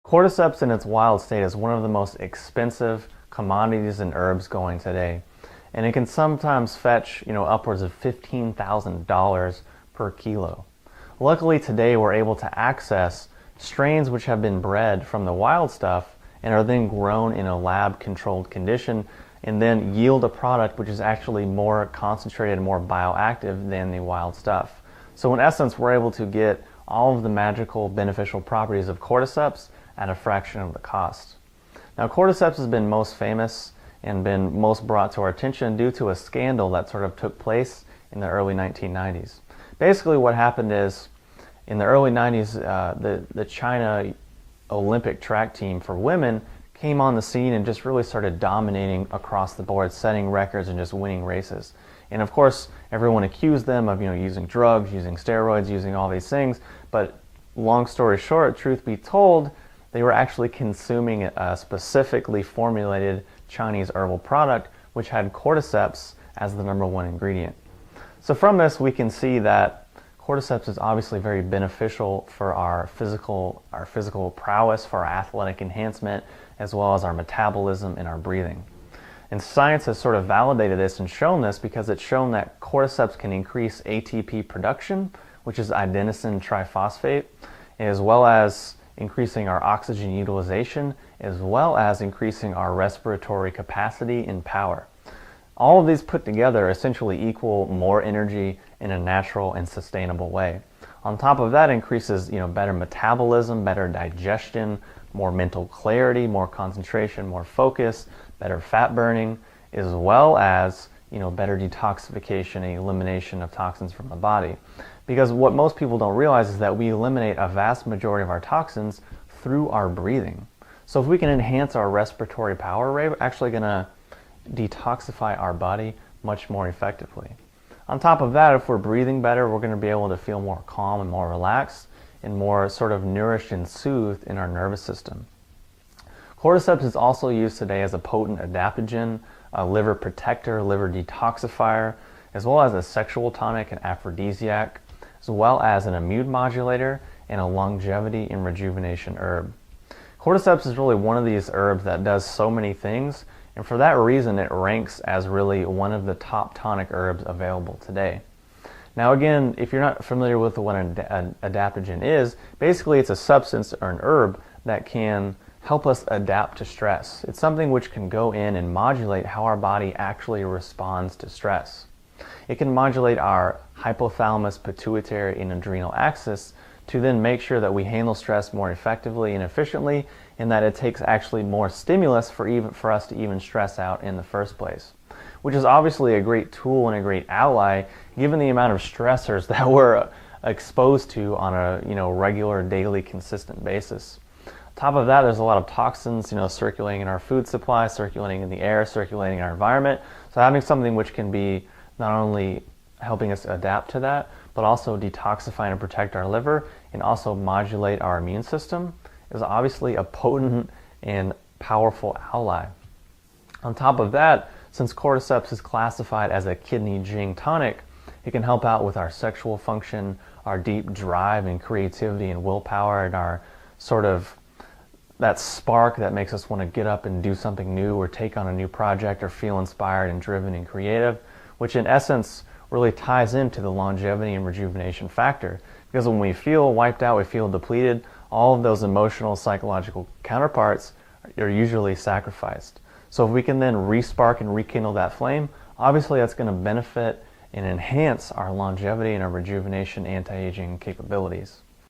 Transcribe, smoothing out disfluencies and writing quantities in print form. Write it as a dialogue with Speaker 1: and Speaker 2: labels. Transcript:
Speaker 1: Cordyceps in its wild state is one of the most expensive commodities and herbs going today, and it can sometimes fetch, upwards of $15,000 per kilo. Luckily today we're able to access strains which have been bred from the wild stuff and are then grown in a lab controlled condition and then yield a product which is actually more concentrated and more bioactive than the wild stuff. So in essence, we're able to get all of the magical beneficial properties of cordyceps at a fraction of the cost. Now, cordyceps has been most famous and been most brought to our attention due to a scandal that sort of took place in the early 1990s. Basically what happened is, in the early 90s, the China Olympic track team for women came on the scene and just really started dominating across the board, setting records and just winning races. And of course, everyone accused them of using drugs, using steroids, using all these things. But long story short, truth be told, they were actually consuming a specifically formulated Chinese herbal product which had cordyceps as the #1 ingredient. So from this we can see that cordyceps is obviously very beneficial for our physical prowess, for our athletic enhancement, as well as our metabolism and our breathing. And science has sort of validated this and shown this because it's shown that cordyceps can increase ATP production, which is adenosine triphosphate, as well as increasing our oxygen utilization, as well as increasing our respiratory capacity and power. All of these put together essentially equal more energy in a natural and sustainable way. On top of that, increases better metabolism, better digestion, more mental clarity, more concentration, more focus, better fat burning, as well as better detoxification and elimination of toxins from the body. Because what most people don't realize is that we eliminate a vast majority of our toxins through our breathing. So if we can enhance our respiratory power, we're actually going to detoxify our body much more effectively. On top of that, if we're breathing better, we're going to be able to feel more calm and more relaxed and more sort of nourished and soothed in our nervous system. Cordyceps is also used today as a potent adaptogen, a liver protector, liver detoxifier, as well as a sexual tonic and aphrodisiac, as well as an immune modulator and a longevity and rejuvenation herb. Cordyceps is really one of these herbs that does so many things, and for that reason it ranks as really one of the top tonic herbs available today. Now again, if you're not familiar with what an adaptogen is, basically it's a substance or an herb that can help us adapt to stress. It's something which can go in and modulate how our body actually responds to stress. It can modulate our hypothalamus, pituitary, and adrenal axis to then make sure that we handle stress more effectively and efficiently, and that it takes actually more stimulus for us to even stress out in the first place. Which is obviously a great tool and a great ally given the amount of stressors that we're exposed to on a regular, daily, consistent basis. On top of that, there's a lot of toxins circulating in our food supply, circulating in the air, circulating in our environment. So having something which can be not only helping us adapt to that, but also detoxify and protect our liver and also modulate our immune system is obviously a potent and powerful ally. On top of that, since cordyceps is classified as a kidney Jing tonic, it can help out with our sexual function, our deep drive and creativity and willpower, and our sort of that spark that makes us want to get up and do something new or take on a new project or feel inspired and driven and creative, which in essence really ties into the longevity and rejuvenation factor. Because when we feel wiped out, we feel depleted, all of those emotional, psychological counterparts are usually sacrificed. So if we can then re-spark and rekindle that flame, obviously that's going to benefit and enhance our longevity and our rejuvenation, anti-aging capabilities.